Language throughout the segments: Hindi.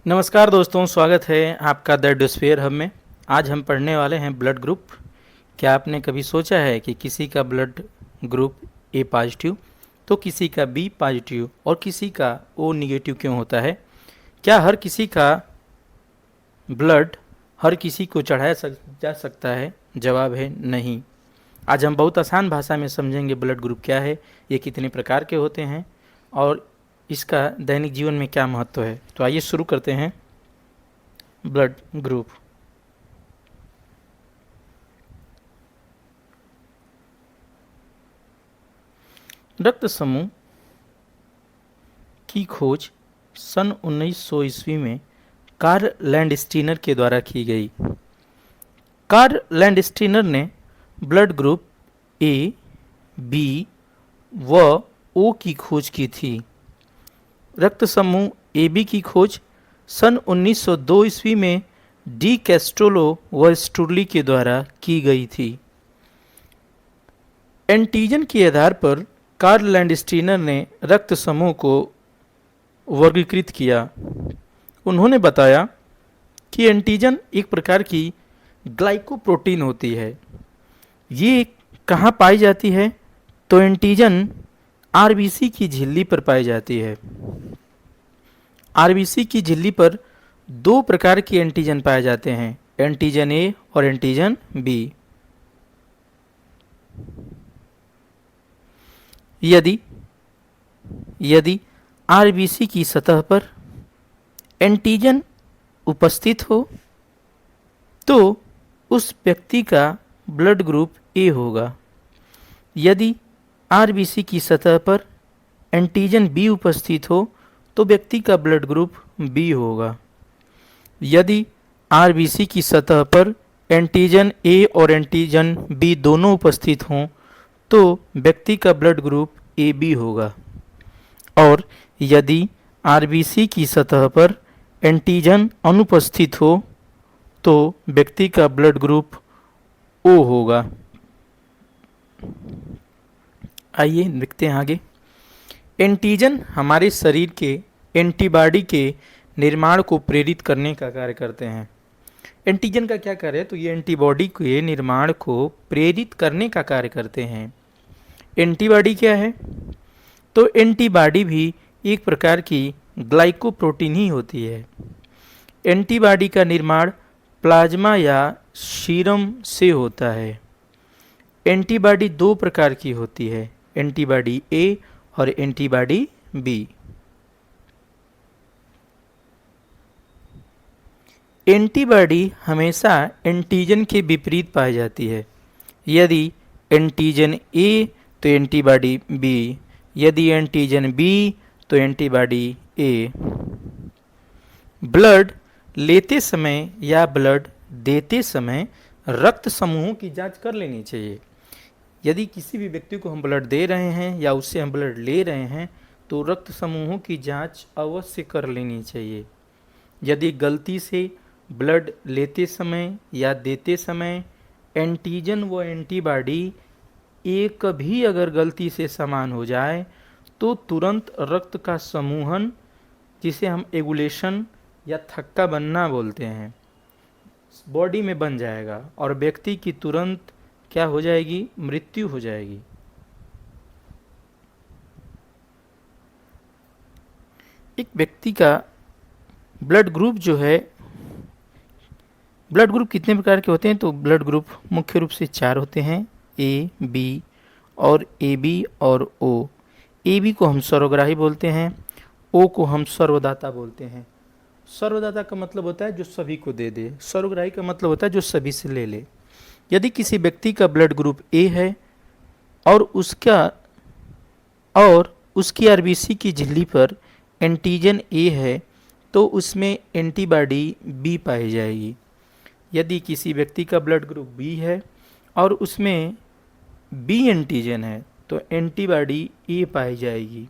नमस्कार दोस्तों, स्वागत है आपका द डोस्फियर हब में। आज हम पढ़ने वाले हैं ब्लड ग्रुप। क्या आपने कभी सोचा है कि किसी का ब्लड ग्रुप ए पॉजिटिव तो किसी का बी पॉजिटिव और किसी का ओ निगेटिव क्यों होता है? क्या हर किसी का ब्लड हर किसी को चढ़ाया जा सकता है? जवाब है नहीं। आज हम बहुत आसान भाषा में समझेंगे ब्लड ग्रुप क्या है, ये कितने प्रकार के होते हैं और इसका दैनिक जीवन में क्या महत्व है। तो आइए शुरू करते हैं। Blood group. रक्त समूह की खोज सन 1900 ईस्वी में कार्ल लैंडस्टीनर के द्वारा की गई। कार्ल लैंडस्टीनर ने ब्लड ग्रुप ए, बी व ओ की खोज की थी। रक्त समूह ए बी की खोज सन 1902 ईस्वी में डी कैस्ट्रोलो व स्टुरली के द्वारा की गई थी। एंटीजन के आधार पर कार्ल लैंडस्टीनर ने रक्त समूह को वर्गीकृत किया। उन्होंने बताया कि एंटीजन एक प्रकार की ग्लाइकोप्रोटीन होती है। ये कहाँ पाई जाती है? तो एंटीजन आरबीसी की झिल्ली पर पाई जाती है। आरबीसी की झिल्ली पर दो प्रकार के एंटीजन पाए जाते हैं, एंटीजन ए और एंटीजन बी। यदि आरबीसी की सतह पर एंटीजन उपस्थित हो तो उस व्यक्ति का ब्लड ग्रुप ए होगा। यदि आरबीसी की सतह पर एंटीजन बी उपस्थित हो तो व्यक्ति का ब्लड ग्रुप बी होगा। यदि आरबीसी की सतह पर एंटीजन ए और एंटीजन बी दोनों उपस्थित हों तो व्यक्ति का ब्लड ग्रुप ए बी होगा। और यदि आरबीसी की सतह पर एंटीजन अनुपस्थित हो तो व्यक्ति का ब्लड ग्रुप ओ होगा। आइए देखते हैं आगे। एंटीजन हमारे शरीर के एंटीबॉडी के निर्माण को प्रेरित करने का कार्य करते हैं। एंटीजन का क्या कार्य है? तो ये एंटीबॉडी के निर्माण को प्रेरित करने का कार्य करते हैं। एंटीबॉडी क्या है? तो एंटीबॉडी भी एक प्रकार की ग्लाइकोप्रोटीन ही होती है। एंटीबॉडी का निर्माण प्लाज्मा या सीरम से होता है। एंटीबॉडी दो प्रकार की होती है, एंटीबॉडी ए और एंटीबॉडी बी। एंटीबॉडी हमेशा एंटीजन के विपरीत पाई जाती है। यदि एंटीजन ए तो एंटीबॉडी बी, यदि एंटीजन बी तो एंटीबॉडी ए। ब्लड लेते समय या ब्लड देते समय रक्त समूहों की जांच कर लेनी चाहिए। यदि किसी भी व्यक्ति को हम ब्लड दे रहे हैं या उससे हम ब्लड ले रहे हैं तो रक्त समूहों की जांच अवश्य कर लेनी चाहिए। यदि गलती से ब्लड लेते समय या देते समय एंटीजन व एंटीबॉडी एक भी अगर गलती से समान हो जाए तो तुरंत रक्त का समूहन, जिसे हम एगुलेशन या थक्का बनना बोलते हैं, बॉडी में बन जाएगा और व्यक्ति की तुरंत क्या हो जाएगी? मृत्यु हो जाएगी। एक व्यक्ति का ब्लड ग्रुप जो है, ब्लड ग्रुप कितने प्रकार के होते हैं? तो ब्लड ग्रुप मुख्य रूप से चार होते हैं, ए, बी और ए बी और ओ। ए बी को हम सर्वग्राही बोलते हैं, ओ को हम सर्वदाता बोलते हैं। सर्वदाता का मतलब होता है जो सभी को दे दे, सर्वग्राही का मतलब होता है जो सभी से ले ले। यदि किसी व्यक्ति का ब्लड ग्रुप ए है और उसकी आरबीसी की झिल्ली पर एंटीजन ए है तो उसमें एंटीबॉडी बी पाई जाएगी। यदि किसी व्यक्ति का ब्लड ग्रुप बी है और उसमें बी एंटीजन है तो एंटीबॉडी ए पाई जाएगी।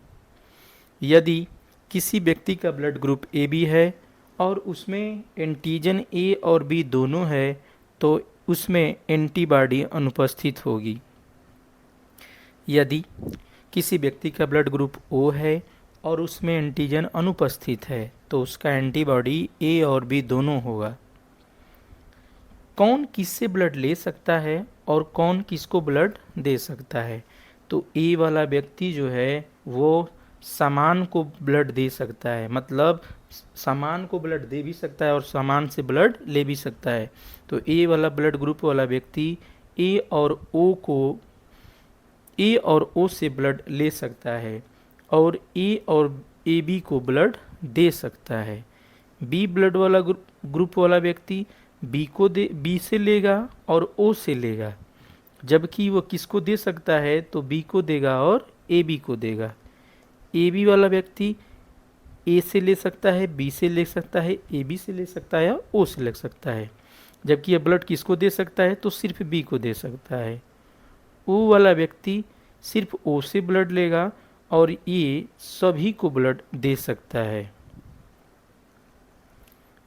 यदि किसी व्यक्ति का ब्लड ग्रुप ए बी है और उसमें एंटीजन ए और बी दोनों है तो उसमें एंटीबॉडी अनुपस्थित होगी। यदि किसी व्यक्ति का ब्लड ग्रुप ओ है और उसमें एंटीजन अनुपस्थित है तो उसका एंटीबॉडी ए और बी दोनों होगा। कौन किससे ब्लड ले सकता है और कौन किसको ब्लड दे सकता है? तो ए वाला व्यक्ति जो है वो सामान को ब्लड दे सकता है, मतलब सामान को ब्लड दे भी सकता है और सामान से ब्लड ले भी सकता है। तो ए वाला ब्लड ग्रुप वाला व्यक्ति ए और ओ से ब्लड ले सकता है और ए और ए बी को ब्लड दे सकता है। बी ब्लड वाला ग्रुप वाला व्यक्ति बी से लेगा और ओ से लेगा, जबकि वो किसको दे सकता है? तो बी को देगा और ए बी को देगा। ए बी वाला व्यक्ति ए से ले सकता है, बी से ले सकता है, ए बी से ले सकता है और ओ से ले सकता है, जबकि ये ब्लड किसको दे सकता है? तो सिर्फ बी को दे सकता है। ओ वाला व्यक्ति सिर्फ ओ से ब्लड लेगा और ये सभी को ब्लड दे सकता है।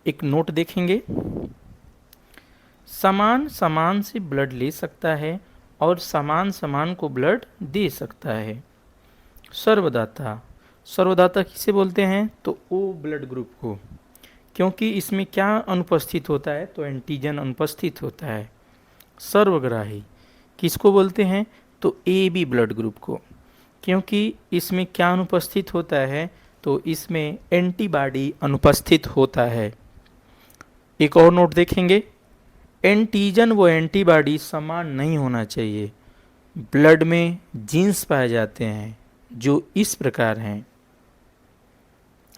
एक नोट देखेंगे, समान से ब्लड ले सकता है और समान को ब्लड दे सकता है। सर्वदाता किसे बोलते हैं? तो ओ ब्लड ग्रुप को, क्योंकि इसमें क्या अनुपस्थित होता है? तो एंटीजन अनुपस्थित होता है। सर्वग्राही किसको बोलते हैं? तो ए बी ब्लड ग्रुप को, क्योंकि इसमें क्या अनुपस्थित होता है? तो इसमें एंटीबॉडी अनुपस्थित होता है। एक और नोट देखेंगे, एंटीजन व एंटीबॉडी समान नहीं होना चाहिए। ब्लड में जीन्स पाए जाते हैं जो इस प्रकार हैं।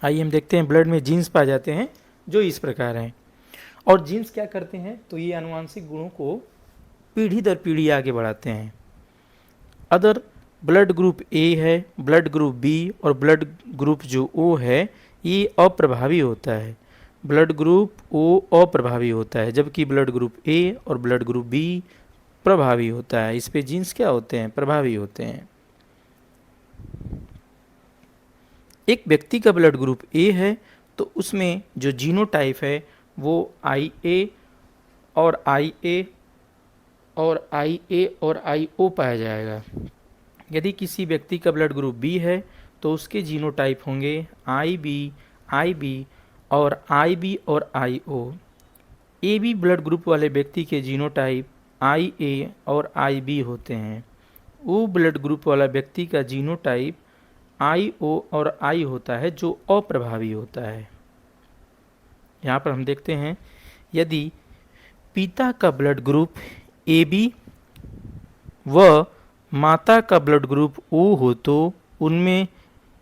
आइए हम देखते हैं, ब्लड में जीन्स पाए जाते हैं जो इस प्रकार हैं। और जीन्स क्या करते हैं? तो ये आनुवांशिक गुणों को पीढ़ी दर पीढ़ी आगे बढ़ाते हैं। अदर ब्लड ग्रुप ए है, ब्लड ग्रुप बी और ब्लड ग्रुप जो ओ है ये अप्रभावी होता है। ब्लड ग्रुप ओ अप्रभावी होता है, जबकि ब्लड ग्रुप ए और ब्लड ग्रुप बी प्रभावी होता है। इस पे जीन्स क्या होते हैं? प्रभावी होते हैं। एक व्यक्ति का ब्लड ग्रुप ए है तो उसमें जो जीनोटाइप है वो IA और IA और IA और IO पाया जाएगा। यदि किसी व्यक्ति का ब्लड ग्रुप बी है तो उसके जीनोटाइप होंगे IB, IB और IB और IO। AB ब्लड ग्रुप वाले व्यक्ति के जीनोटाइप IA और IB होते हैं। O ब्लड ग्रुप वाला व्यक्ति का जीनोटाइप IO और I होता है, जो अप्रभावी होता है। यहाँ पर हम देखते हैं, यदि पिता का ब्लड ग्रुप AB व माता का ब्लड ग्रुप O हो तो उनमें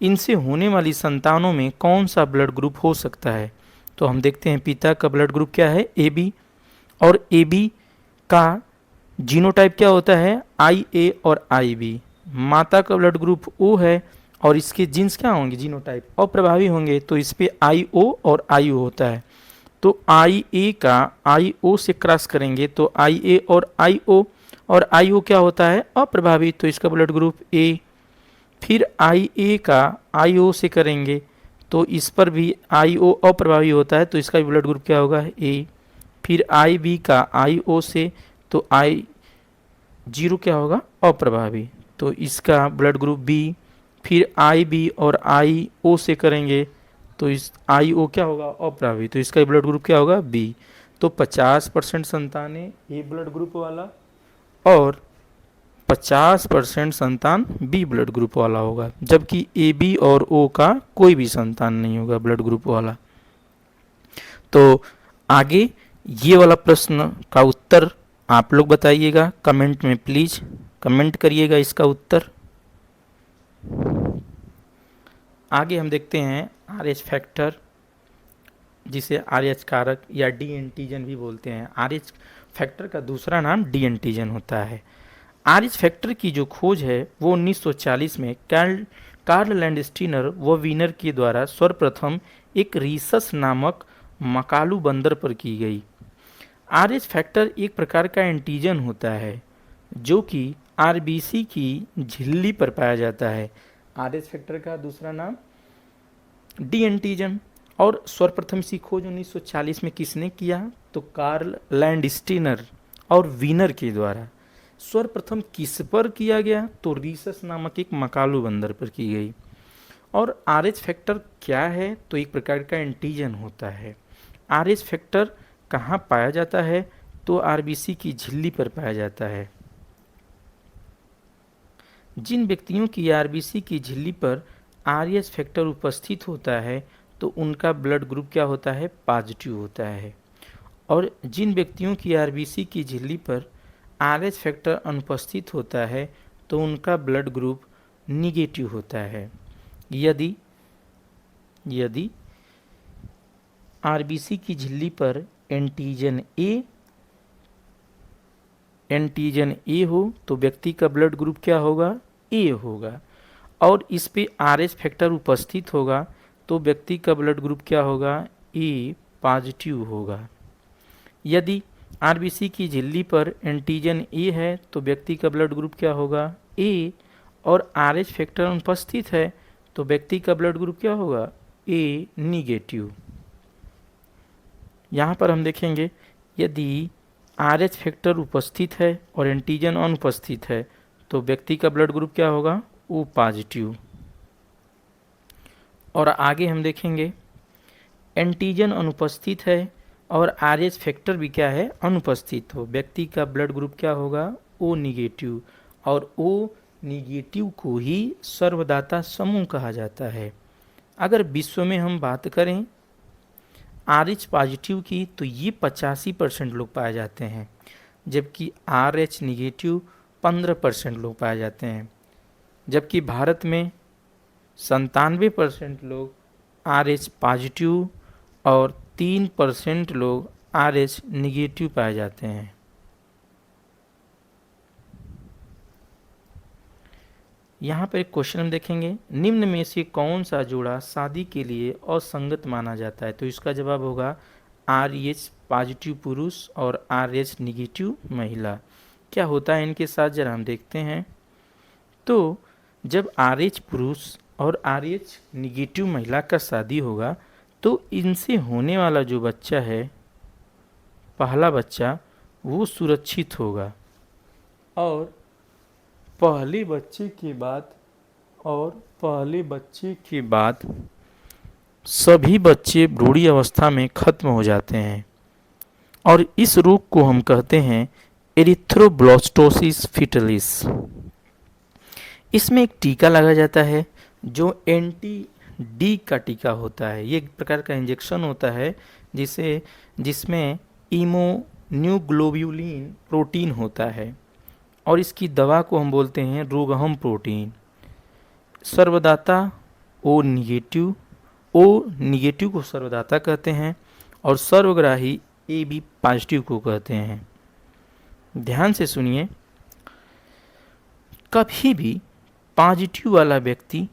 इनसे होने वाली संतानों में कौन सा ब्लड ग्रुप हो सकता है? तो हम देखते हैं, पिता का ब्लड ग्रुप क्या है? AB और AB का जीनोटाइप क्या होता है? IA और IB। माता का ब्लड ग्रुप O है और इसके जीन्स क्या होंगे? जीनोटाइप अप्रभावी होंगे, तो इस पे IO और IO होता है। तो IA का IO से क्रॉस करेंगे तो IA और IO और IO क्या होता है? अप्रभावी, तो इसका ब्लड ग्रुप A। फिर IA का IO से करेंगे तो इस पर भी IO अप्रभावी होता है, तो इसका ब्लड ग्रुप क्या होगा? A। फिर IB का IO से तो I0 क्या होगा? अप्रभावी, तो इसका ब्लड ग्रुप B। फिर IB और IO से करेंगे तो इस IO क्या होगा? अप्रभावी, तो इसका ब्लड ग्रुप क्या होगा? B। तो 50% संतानें A ब्लड ग्रुप वाला और 50% संतान B ब्लड ग्रुप वाला होगा, जबकि AB और O का कोई भी संतान नहीं होगा ब्लड ग्रुप वाला। तो आगे ये वाला प्रश्न का उत्तर आप लोग बताइएगा कमेंट में, प्लीज कमेंट करिएगा इसका उत्तर। आगे हम देखते हैं RH फैक्टर, जिसे RH कारक या डी एंटीजन भी बोलते हैं। RH फैक्टर का दूसरा नाम डी एंटीजन होता है। RH फैक्टर की जो खोज है वो 1940 में कार्ल लैंडस्टीनर व वीनर के द्वारा सर्वप्रथम एक रीसस नामक मकालू बंदर पर की गई। RH फैक्टर एक प्रकार का एंटीजन होता है जो कि RBC की झिल्ली पर पाया जाता है। RH फैक्टर का दूसरा नाम डी एंटीजन, और सर्वप्रथम इसकी खोज 1940 में किसने किया? तो कार्ल लैंडस्टीनर और वीनर के द्वारा। सर्वप्रथम किस पर किया गया? तो रीसस नामक एक मकालू बंदर पर की गई। और आर एच फैक्टर क्या है? तो एक प्रकार का एंटीजन होता है। आर एच फैक्टर कहाँ पाया जाता है? तो आरबीसी की झिल्ली पर पाया जाता है। जिन व्यक्तियों की आरबीसी की झिल्ली पर आर एच फैक्टर उपस्थित होता है तो उनका ब्लड ग्रुप क्या होता है? पॉजिटिव होता है। और जिन व्यक्तियों की आरबीसी की झिल्ली पर आर एच फैक्टर अनुपस्थित होता है तो उनका ब्लड ग्रुप निगेटिव होता है। यदि यदि आरबीसी की झिल्ली पर एंटीजन ए हो तो व्यक्ति का ब्लड ग्रुप क्या होगा? ए होगा। और इस पे आर एच फैक्टर उपस्थित होगा तो व्यक्ति का ब्लड ग्रुप क्या होगा? ए पॉजिटिव होगा। यदि आरबीसी की झिल्ली पर एंटीजन ए है तो व्यक्ति का ब्लड ग्रुप क्या होगा? ए। और आर एच फैक्टर अनुपस्थित है तो व्यक्ति का ब्लड ग्रुप क्या होगा? ए निगेटिव। यहाँ पर हम देखेंगे यदि आर एच फैक्टर उपस्थित है और एंटीजन अनुपस्थित है तो व्यक्ति का ब्लड ग्रुप क्या होगा? O positive. और आगे हम देखेंगे एंटीजन अनुपस्थित है और आर एच फैक्टर भी क्या है? अनुपस्थित हो, व्यक्ति का ब्लड ग्रुप क्या होगा? O negative. और ओ निगेटिव को ही सर्वदाता समूह कहा जाता है। अगर विश्व में हम बात करें आर एच पॉजिटिव की तो ये 85% लोग पाए जाते हैं, जबकि आर एच निगेटिव 15% लोग पाए जाते हैं। जबकि भारत में 97% लोग आर एच पॉजिटिव और 3% लोग आर एच निगेटिव पाए जाते हैं। यहाँ पर एक क्वेश्चन हम देखेंगे, निम्न में से कौन सा जोड़ा शादी के लिए असंगत माना जाता है? तो इसका जवाब होगा आर एच पॉजिटिव पुरुष और आर एच निगेटिव महिला। क्या होता है इनके साथ जरा हम देखते हैं। तो जब आर एच पुरुष और आर एच निगेटिव महिला का शादी होगा तो इनसे होने वाला जो बच्चा है, पहला बच्चा, वो सुरक्षित होगा। और पहले बच्चे के बाद सभी बच्चे भ्रूणी अवस्था में खत्म हो जाते हैं और इस रोग को हम कहते हैं एरिथ्रोब्लास्टोसिस फीटलिस। इसमें एक टीका लगा जाता है जो एंटी डी का टीका होता है। ये एक प्रकार का इंजेक्शन होता है जिसमें इम्यूनोग्लोब्युलिन प्रोटीन होता है और इसकी दवा को हम बोलते हैं रोगहम प्रोटीन। सर्वदाता ओ निगेटिव को सर्वदाता कहते हैं और सर्वग्राही ए बी पॉजिटिव को कहते हैं। ध्यान से सुनिए, कभी भी पॉजिटिव वाला व्यक्ति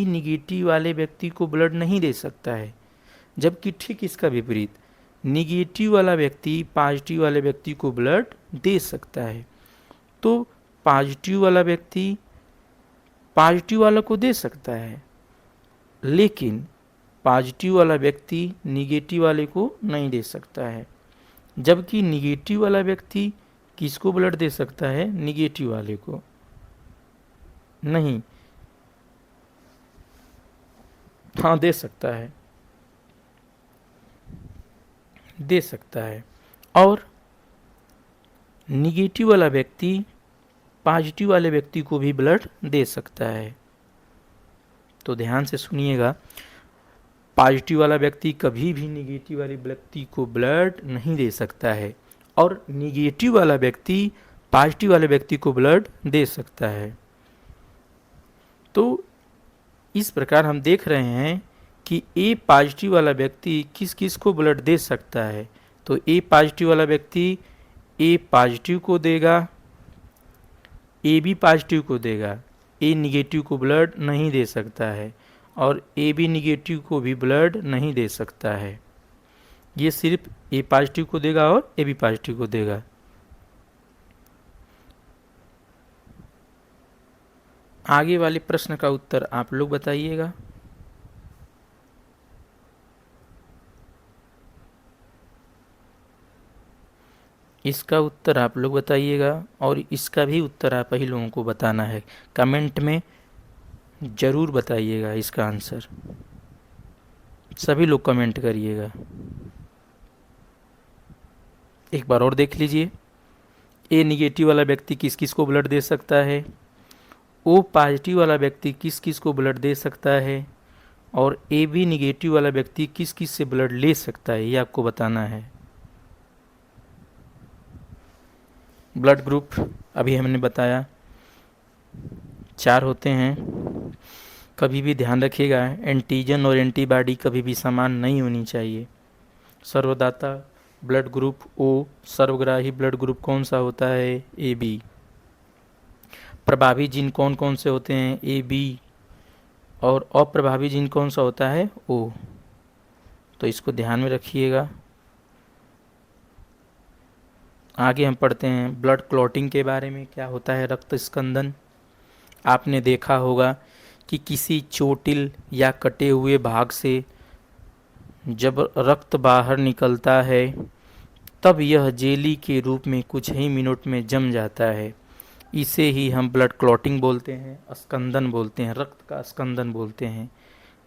निगेटिव वाले व्यक्ति को ब्लड नहीं दे सकता है, जबकि ठीक इसका विपरीत निगेटिव वाला व्यक्ति पॉजिटिव वाले व्यक्ति को ब्लड दे सकता है। तो पॉजिटिव वाला व्यक्ति पॉजिटिव वाला को दे सकता है, लेकिन पॉजिटिव वाला व्यक्ति निगेटिव वाले को नहीं दे सकता है। जबकि निगेटिव वाला व्यक्ति किसको ब्लड दे सकता है? निगेटिव वाले को नहीं। हाँ, दे सकता है। और निगेटिव वाला व्यक्ति पॉजिटिव वाले व्यक्ति को भी ब्लड दे सकता है। तो ध्यान से सुनिएगा, पॉजिटिव वाला व्यक्ति कभी भी निगेटिव वाले व्यक्ति को ब्लड नहीं दे सकता है और निगेटिव वाला व्यक्ति पॉजिटिव वाले व्यक्ति को ब्लड दे सकता है। तो इस प्रकार हम देख रहे हैं कि ए पॉजिटिव वाला व्यक्ति किस किस को ब्लड दे सकता है। तो ए पॉजिटिव वाला व्यक्ति ए पॉजिटिव को देगा, ए बी पॉजिटिव को देगा, ए निगेटिव को ब्लड नहीं दे सकता है और ए बी निगेटिव को भी ब्लड नहीं दे सकता है। ये सिर्फ ए पॉजिटिव को देगा और ए बी पॉजिटिव को देगा। आगे वाले प्रश्न का उत्तर आप लोग बताइएगा। इसका उत्तर आप लोग बताइएगा और इसका भी उत्तर आप ही लोगों को बताना है। कमेंट में ज़रूर बताइएगा इसका आंसर, सभी लोग कमेंट करिएगा। एक बार और देख लीजिए, ए निगेटिव वाला व्यक्ति किस किस को ब्लड दे सकता है, ओ पॉजिटिव वाला व्यक्ति किस किस को ब्लड दे सकता है, और ए बी निगेटिव वाला व्यक्ति किस किस से ब्लड ले सकता है, ये आपको बताना है। ब्लड ग्रुप अभी हमने बताया 4 होते हैं। कभी भी ध्यान रखिएगा, एंटीजन और एंटीबॉडी कभी भी समान नहीं होनी चाहिए। सर्वदाता ब्लड ग्रुप ओ, सर्वग्राही ब्लड ग्रुप कौन सा होता है, ए बी। प्रभावी जीन कौन कौन से होते हैं, ए बी, और अप्रभावी जीन कौन सा होता है, ओ। तो इसको ध्यान में रखिएगा। आगे हम पढ़ते हैं ब्लड क्लॉटिंग के बारे में। क्या होता है रक्त स्कंदन? आपने देखा होगा कि किसी चोटिल या कटे हुए भाग से जब रक्त बाहर निकलता है तब यह जेली के रूप में कुछ ही मिनट में जम जाता है। इसे ही हम ब्लड क्लॉटिंग बोलते हैं, स्कंदन बोलते हैं, रक्त का स्कंदन बोलते हैं।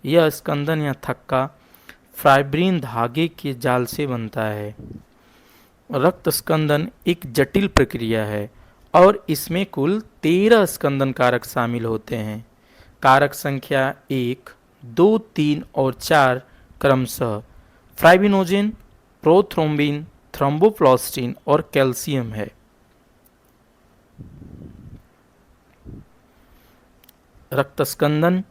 यह स्कंदन या थक्का फाइब्रिन धागे के जाल से बनता है। रक्त स्कंदन एक जटिल प्रक्रिया है और इसमें कुल 13 स्कंदन कारक शामिल होते हैं। कारक संख्या 1, 2, 3 और 4 क्रमशः फाइब्रिनोजेन, प्रोथ्रोम्बिन, थ्रोम्बोप्लास्टिन और कैल्शियम है। रक्त स्कंदन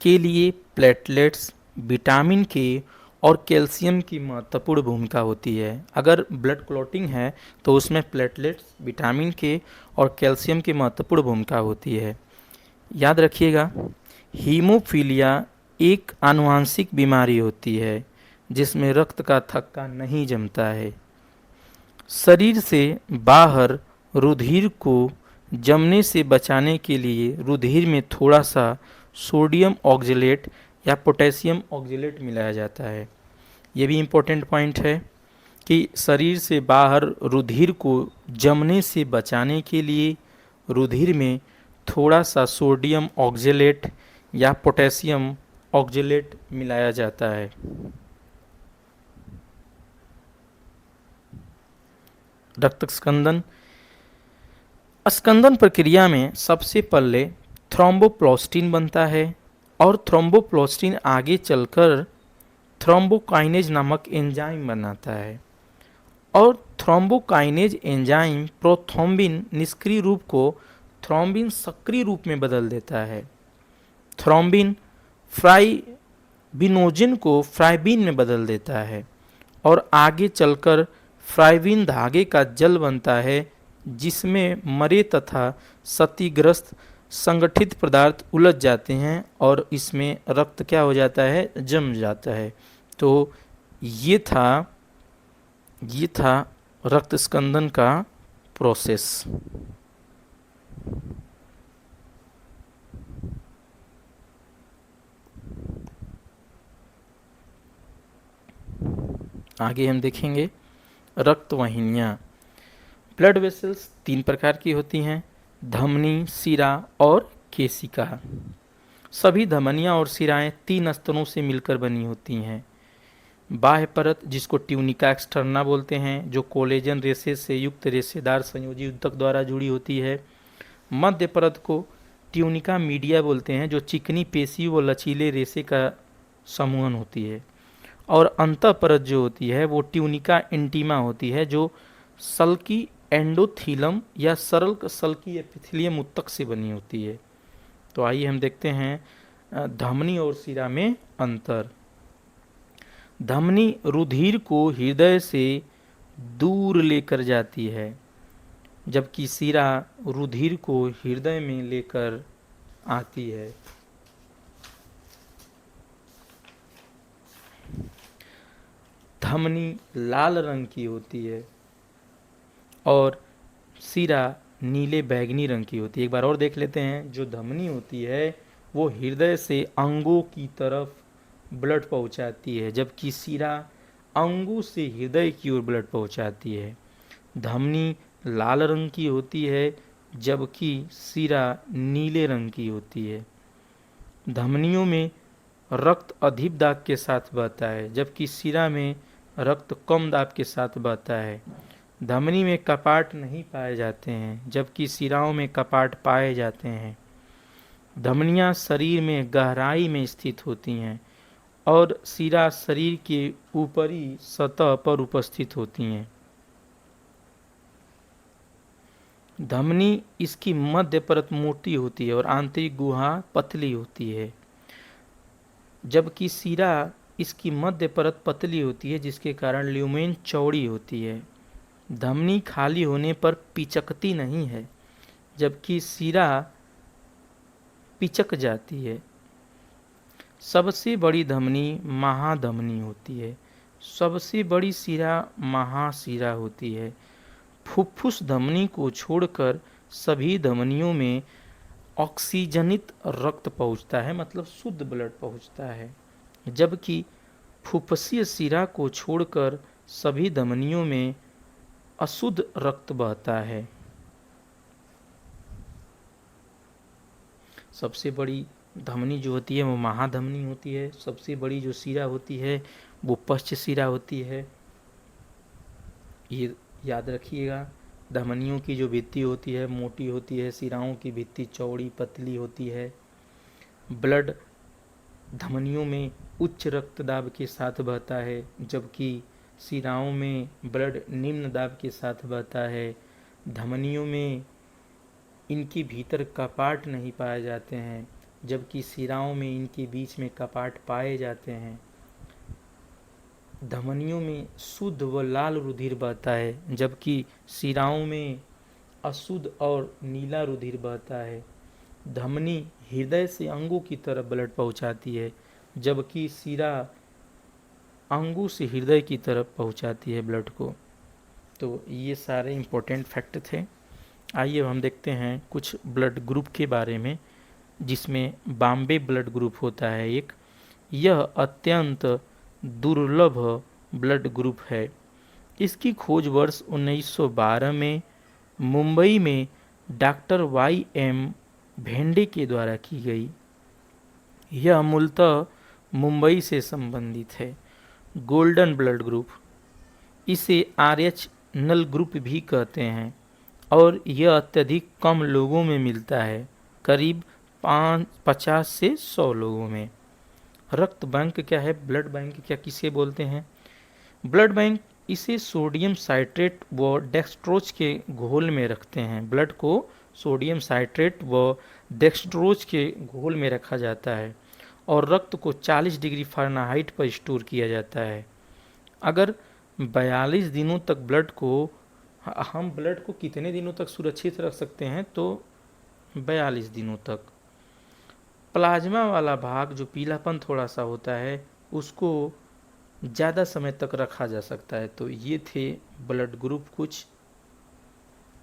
के लिए प्लेटलेट्स, विटामिन के और कैल्शियम की महत्वपूर्ण भूमिका होती है। अगर ब्लड क्लॉटिंग है तो उसमें प्लेटलेट्स, विटामिन के और कैल्शियम की महत्वपूर्ण भूमिका होती है। याद रखिएगा, हीमोफीलिया एक आनुवांशिक बीमारी होती है जिसमें रक्त का थक्का नहीं जमता है। शरीर से बाहर रुधिर को जमने से बचाने के लिए रुधिर में थोड़ा सा सोडियम ऑक्जेलेट या पोटेशियम ऑक्जेलेट मिलाया जाता है। ये भी इम्पोर्टेंट पॉइंट है कि शरीर से बाहर रुधिर को जमने से बचाने के लिए रुधिर में थोड़ा सा सोडियम ऑक्जेलेट या पोटेशियम ऑक्जेलेट मिलाया जाता है। रक्त स्कंदन स्कंदन प्रक्रिया में सबसे पहले थ्रोम्बोप्लास्टिन बनता है और थ्रोम्बोप्लास्टिन आगे चलकर थ्रोम्बोकाइनेज नामक एंजाइम बनाता है और थ्रोम्बोकाइनेज एंजाइम प्रोथ्रोम्बिन निष्क्रिय रूप को थ्रोम्बिन सक्रिय रूप में बदल देता है। थ्रोम्बिन फ्राइबिनोजन को फ्राइबिन में बदल देता है और आगे चलकर फ्राइबिन धागे का जल बनता है जिसमें मरे तथा क्षतिग्रस्त संगठित पदार्थ उलझ जाते हैं और इसमें रक्त क्या हो जाता है, जम जाता है। तो ये था रक्त स्कंदन का प्रोसेस। आगे हम देखेंगे रक्त वाहिनियाँ। ब्लड वेसल्स 3 प्रकार की होती हैं, धमनी, शिरा और केशिका। सभी धमनियाँ और शिराएं 3 स्तरों से मिलकर बनी होती हैं। बाह्य परत जिसको ट्यूनिका एक्सटर्ना बोलते हैं, जो कोलेजन रेशे से युक्त रेशेदार संयोजी ऊतक द्वारा जुड़ी होती है। मध्य परत को ट्यूनिका मीडिया बोलते हैं, जो चिकनी पेशी व लचीले रेशे का समूहन होती है। और अंतः परत जो होती है वो ट्यूनिका इंटीमा होती है, जो सल्की एंडोथीलम या सरल सल्की एपिथेलियम ऊतक से बनी होती है। तो आइए हम देखते हैं धमनी और शिरा में अंतर। धमनी रुधिर को हृदय से दूर लेकर जाती है, जबकि शिरा रुधिर को हृदय में लेकर आती है। धमनी लाल रंग की होती है और शिरा नीले बैगनी रंग की होती है। एक बार और देख लेते हैं। जो धमनी होती है वो हृदय से अंगों की तरफ ब्लड पहुंचाती है, जबकि शिरा अंगों से हृदय की ओर ब्लड पहुंचाती है। धमनी लाल रंग की होती है जबकि सिरा नीले रंग की होती है। धमनियों में रक्त अधिक दाब के साथ बहता है जबकि सिरा में रक्त कम दाब के साथ बहता है। धमनी में कपाट नहीं पाए जाते हैं जबकि सिराओं में कपाट पाए जाते हैं। धमनियाँ शरीर में गहराई में स्थित होती हैं और सिरा शरीर के ऊपरी सतह पर उपस्थित होती हैं। धमनी इसकी मध्य परत मोटी होती है और आंतरिक गुहा पतली होती है जबकि सिरा इसकी मध्य परत पतली होती है जिसके कारण ल्यूमेन चौड़ी होती है। धमनी खाली होने पर पिचकती नहीं है जबकि सिरा पिचक जाती है। सबसे बड़ी धमनी महाधमनी होती है। सबसे बड़ी सिरा महासिरा होती है। फुफ्फुस धमनी को छोड़कर सभी धमनियों में ऑक्सीजनित रक्त पहुंचता है, मतलब शुद्ध ब्लड पहुंचता है, जबकि फुफ्फुसीय सिरा को छोड़कर सभी धमनियों में अशुद्ध रक्त बहता है। सबसे बड़ी धमनी जो होती है वो महाधमनी होती है। सबसे बड़ी जो सिरा होती है वो पश्च सिरा होती है। ये याद रखिएगा। धमनियों की जो भित्ति होती है मोटी होती है, सिराओं की भित्ति चौड़ी पतली होती है। ब्लड धमनियों में उच्च रक्तदाब के साथ बहता है जबकि सिराओं में ब्लड निम्न दाब के साथ बहता है। धमनियों में इनके भीतर कपाट नहीं पाए जाते हैं जबकि सिराओं में इनके बीच में कपाट पाए जाते हैं। धमनियों में शुद्ध व लाल रुधिर बहता है जबकि सिराओं में अशुद्ध और नीला रुधिर बहता है। धमनी हृदय से अंगों की तरफ ब्लड पहुंचाती है जबकि सिरा अंगों से हृदय की तरफ पहुंचाती है ब्लड को। तो ये सारे इम्पोर्टेंट फैक्ट थे। आइए हम देखते हैं कुछ ब्लड ग्रुप के बारे में, जिसमें बॉम्बे ब्लड ग्रुप होता है एक। यह अत्यंत दुर्लभ ब्लड ग्रुप है। इसकी खोज वर्ष 1912 में मुंबई में डॉक्टर वाई.एम. भेंडे के द्वारा की गई। यह मूलतः मुंबई से संबंधित है। गोल्डन ब्लड ग्रुप, इसे RH नल ग्रुप भी कहते हैं और यह अत्यधिक कम लोगों में मिलता है, करीब 50 से 100 लोगों में। रक्त बैंक क्या है, ब्लड बैंक क्या किसे बोलते हैं? ब्लड बैंक इसे सोडियम साइट्रेट व डेक्सट्रोज के घोल में रखते हैं। ब्लड को सोडियम साइट्रेट व डेक्सट्रोज के घोल में रखा जाता है और रक्त को 40 डिग्री फ़ारेनहाइट पर स्टोर किया जाता है। अगर 42 दिनों तक हम ब्लड को कितने दिनों तक सुरक्षित रख सकते हैं? तो 42 दिनों तक। प्लाज्मा वाला भाग जो पीलापन थोड़ा सा होता है उसको ज़्यादा समय तक रखा जा सकता है। तो ये थे ब्लड ग्रुप कुछ,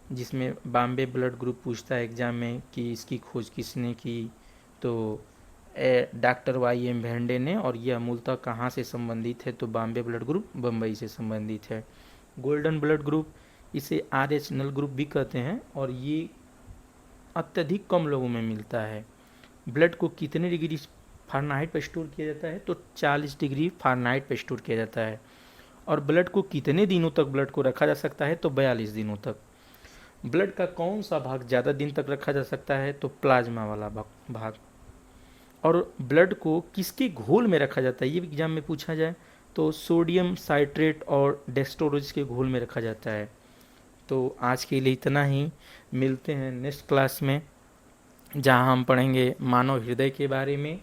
जिसमें बॉम्बे ब्लड ग्रुप पूछता है एग्जाम में कि इसकी खोज किसने की, तो डॉक्टर वाई.एम. भेंडे ने, और यह मूलतः कहाँ से संबंधित है? तो बॉम्बे ब्लड ग्रुप बम्बई से संबंधित है। गोल्डन ब्लड ग्रुप, इसे RH नल ग्रुप भी कहते हैं और ये अत्यधिक कम लोगों में मिलता है। ब्लड को कितने डिग्री फ़ारेनहाइट पर स्टोर किया जाता है? तो 40 डिग्री फ़ारेनहाइट पर स्टोर किया जाता है। और ब्लड को कितने दिनों तक ब्लड को रखा जा सकता है? तो 42 दिनों तक। ब्लड का कौन सा भाग ज़्यादा दिन तक रखा जा सकता है? तो प्लाज्मा वाला भाग। और ब्लड को किसके घोल में रखा जाता है, ये भी एग्जाम में पूछा जाए तो सोडियम साइट्रेट और डेक्सट्रोज के घोल में रखा जाता है। तो आज के लिए इतना ही। मिलते हैं नेक्स्ट क्लास में, जहां हम पढ़ेंगे मानव हृदय के बारे में।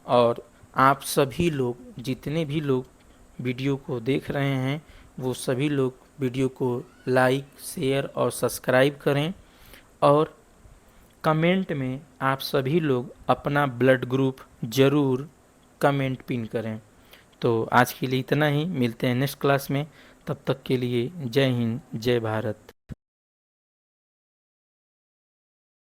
और आप सभी लोग, जितने भी लोग वीडियो को देख रहे हैं, वो सभी लोग वीडियो को लाइक, शेयर और सब्सक्राइब करें। और कमेंट में आप सभी लोग अपना ब्लड ग्रुप ज़रूर कमेंट पिन करें। तो आज के लिए इतना ही। मिलते हैं नेक्स्ट क्लास में। तब तक के लिए जय हिंद, जय भारत।